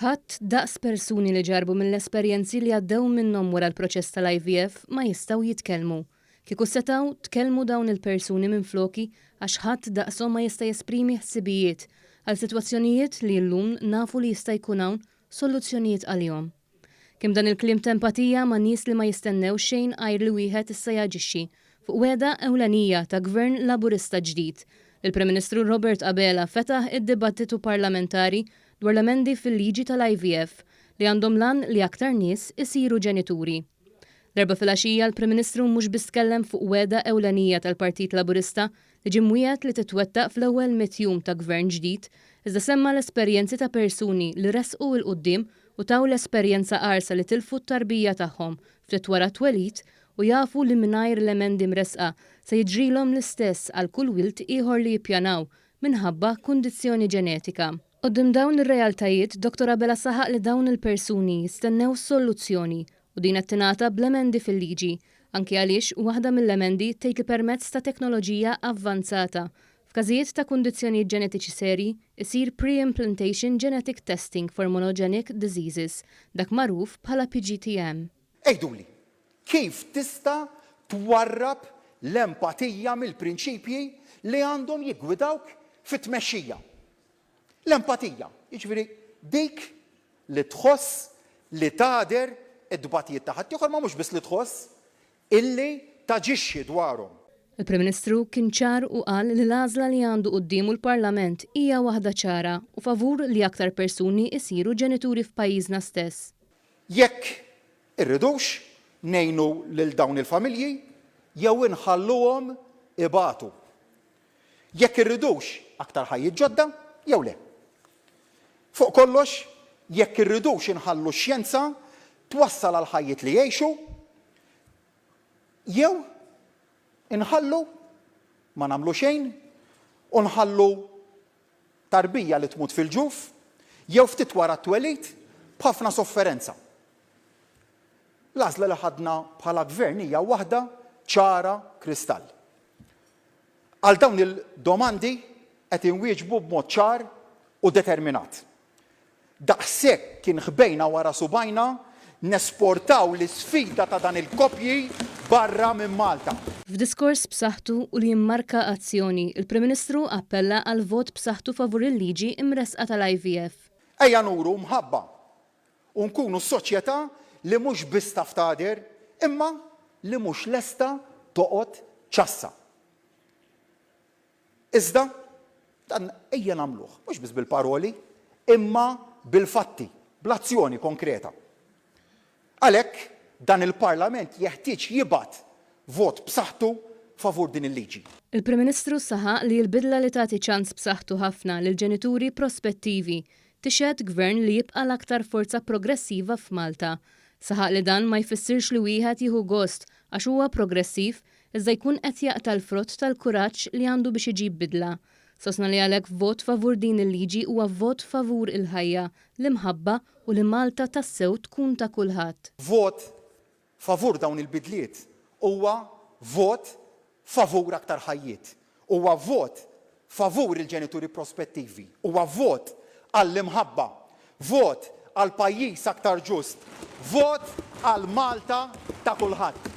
Ħadd daqs persuni li ġarbu mill-esperjenzi li għaddew minnhom wara l-proċess tal-IVF ma jistgħu jitkellmu. Kieku setgħu tkellmu dawn il-persuni minfloki għax ħadd daqshom ma jista' jesprimi ħsibijiet għal sitwazzjonijiet li llum nafu li jista' jkun hawn soluzzjonijiet għalihom. Kemm dan il-kliem ta' empatija ma' nies li ma jistennew xejn għajr li wieħed issa jaġixxi fuq weda ewlenija ta' Gvern Laburista ġdid. Il-Prim Ministru Robert Abela fetaħ id-dibattitu parlamentari dwar l-emendi fil-liġi tal-IVF li għandhom lan li aktar nies isiru ġenituri. Darba fil-għaxija l-Prim Ministru mhux biss tkellem fuq weda ewlenija tal-Partit Laburista li ġimwiet li titwettaq fl-ewwel mitjum ta' gvern ġdid, iżda semma l-esperjenzi ta' persuni li resqu l-qudiem u taw l-esperjenza qarsa li tilfu t-tarbija tagħhom ftit wara twelid u jafu li mingħajr l-emendi mresqa se jiġrilhom l-istess għal kull wild ieħor li jippjanaw minħabba kundizzjoni ġenetika. Qudiem dawn ir-realtajiet, Dr. Abela saħaq li dawn il-persuni jistennew soluzzjoni u din qed tingħata bl-emendi fil-liġi, anke għaliex waħda mill-emendi tgħid li permezz ta' teknoloġija avvanzata. F'każijiet ta' kundizzjonijiet ġenetiċi serji isir pre-implantation genetic testing for monogenic diseases, dak magħruf bħala PGTM. Ejduli, kif tista' twarrab l-empatija mill-prinċipji li għandhom jiggwidawk fit-tmexxija? L-empatija, jiġifieri dik li tħoss li tagħder id-dbatijiet ta' ħadd ieħor ma mhux biss li tħoss illi taġixxi dwarhom. Il-Prim Ministru kien ċar u qal li l-għażla li għandu qudiemu l-Parlament hija waħda ċara u favur li aktar persuni isiru ġenituri f'pajjiżna stess. Jekk irridux ngħinu lil dawn il-familji jew inħalluhom ibatu. Jekk irridux aktar ħajjiet ġodda jew le. Fuq kollox, jekk irridux inħallu x-xjenza twassal għal ħajjiet li jgħixu, jew inħallu ma nagħmlu xejn u nħallu tarbija li tmut fil-ġuf, jew ftit wara t-twelid b'ħafna sofferenza. L-għażla li ħadna bħala gvern hija waħda ċara kristall. Għal dawn il-domandi qed inwieġbu b'mod ċar u determinat. Daqshekk kien ħbejna wara subajna nesportaw l-isfida ta' dan il-kopji barra minn Malta. F'diskors b'saħħtu u li jimmarka azzjoni, il-Prim Ministru appella għal vot b'saħħtu favur il-liġi imresqa tal-IVF. Ejja nuru mħabba u nkunu s-soċjetà li mhux biss taf tagħder imma li mhux lesta toqgħod ċassa. Iżda dan ejja nagħmluh, mhux biss bil-paroli, imma bil-fatti, bl-azzjoni konkreta. Għalhekk dan il-Parlament jeħtieġ jibgħat vot b'saħħtu favur din il-liġi. Il-Prim Ministru saħaq li l-bidla li tagħti ċans b'saħħtu ħafna lil ġenituri prospettivi tixhed gvern li jibqa' l-aktar forza progressiva f'Malta. Saħaq li dan ma jfissirx li wieħed jieħu gost għax huwa progressiv iżda jkun qed jaqta' l-frott tal-kuraġġ li għandu biex iġib bidla. Sostna li għalhekk vot favur din il-liġi huwa vot favur il-ħajja, l-imħabba u li Malta tassew tkun ta' kulħadd. Vot favur dawn il-bidliet huwa vot favur aktar ħajjiet. Huwa vot favur il-ġenituri prospettivi. Huwa vot għall-imħabba. Vot għal pajjiż aktar ġust. Vot għal Malta ta' kulħadd.